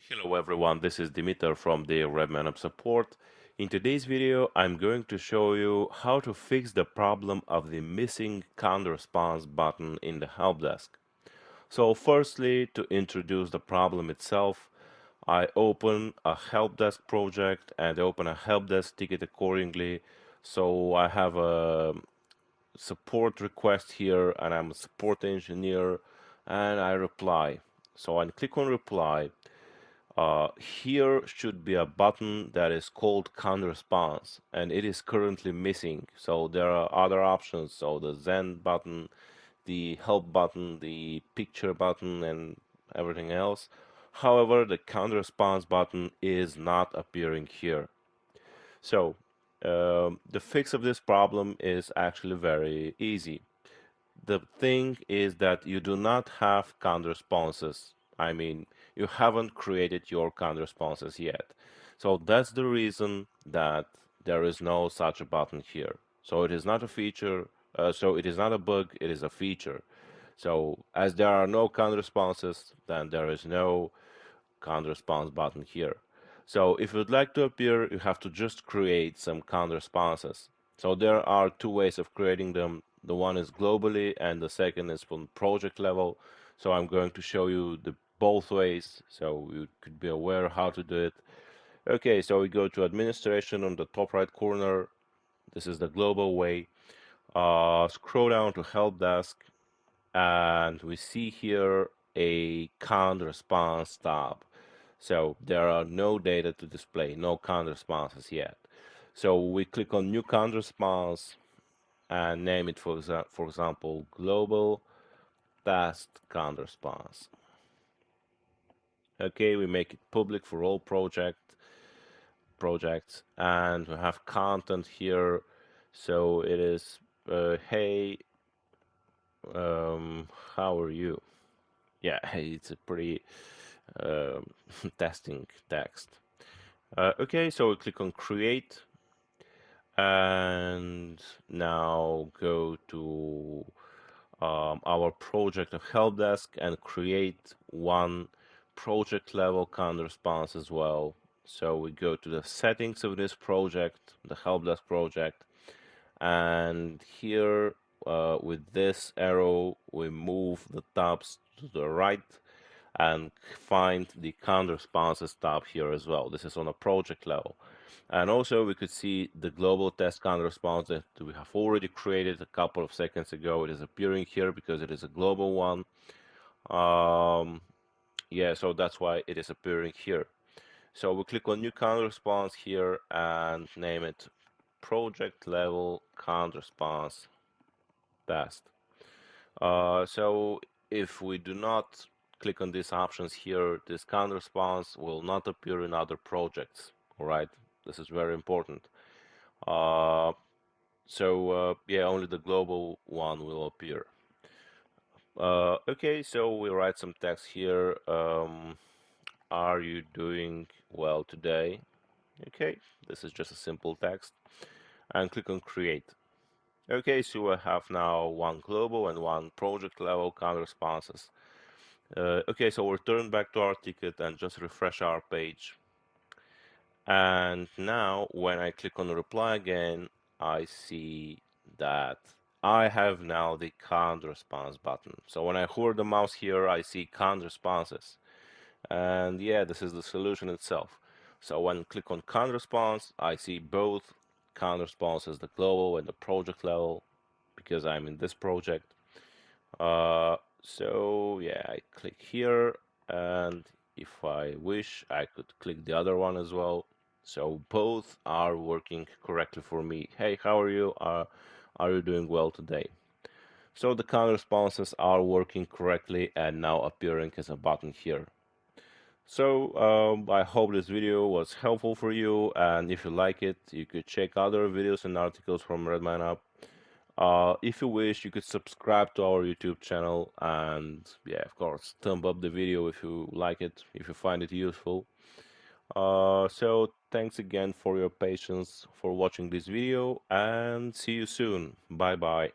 Hello everyone, this is Dimitar from the RedmineUP support. In today's video, I'm going to show you how to fix the problem of the missing counter response button in the help desk. So firstly, to introduce the problem itself, I open a help desk project and open a help desk ticket accordingly. So I have a support request here and I'm a support engineer and I reply. So I click on reply. Here should be a button that is called counter response, and it is currently missing. So there are other options. So the Zen button, the help button, the picture button, and everything else. However, the counter response button is not appearing here. So the fix of this problem is actually very easy. The thing is that you do not have counter responses. I mean, you haven't created your counter responses yet. So that's the reason that there is no such a button here. So it is not a feature, so it is not a bug, it is a feature. So as there are no counter responses, then there is no counter response button here. So if you'd like to appear, you have to just create some counter responses. So there are two ways of creating them. The one is globally and the second is from project level. So I'm going to show you the both ways so you could be aware how to do it. Okay, so we go to administration on the top right corner. This is the global way. Scroll down to help desk and we see here a counter response tab. So there are no data to display, no counter responses yet. So we click on new counter response and name it, for example, global test counter response. Okay, we make it public for all projects, and we have content here. So it is, hey, how are you? Yeah, it's a pretty um, testing text. Okay, so we click on create and now go to our project of help desk and create one project level counter response as well. So we go to the settings of this project, the help desk project, and here with this arrow we move the tabs to the right and find the counter responses tab here as well. This is on a project level. And also we could see the global test counter response that we have already created a couple of seconds ago. It is appearing here because it is a global one. Yeah, so that's why it is appearing here. So we click on new counter response here and name it project level counter response test. So if we do not click on these options here, this counter response will not appear in other projects. All right, this is very important. Uh, yeah, only the global one will appear. Okay, so we write some text here. Are you doing well today? Okay, this is just a simple text. And click on create. Okay, so I have now one global and one project level counter responses. Okay, so we'll turn back to our ticket and just refresh our page. And now when I click on reply again, I see that I have now the canned response button. So when I hover the mouse here, I see canned responses. And yeah, this is the solution itself. So when I click on canned response, I see both canned responses, the global and the project level, because I'm in this project. So yeah, I click here, and if I wish, I could click the other one as well. So both are working correctly for me. Hey, how are you? Are you doing well today? So the counter responses are working correctly and now appearing as a button here. So I hope this video was helpful for you, and if you like it, you could check other videos and articles from RedmineUp. If you wish, you could subscribe to our YouTube channel and, yeah, of course, thumb up the video if you like it, if you find it useful. So thanks again for your patience for watching this video and see you soon. Bye bye.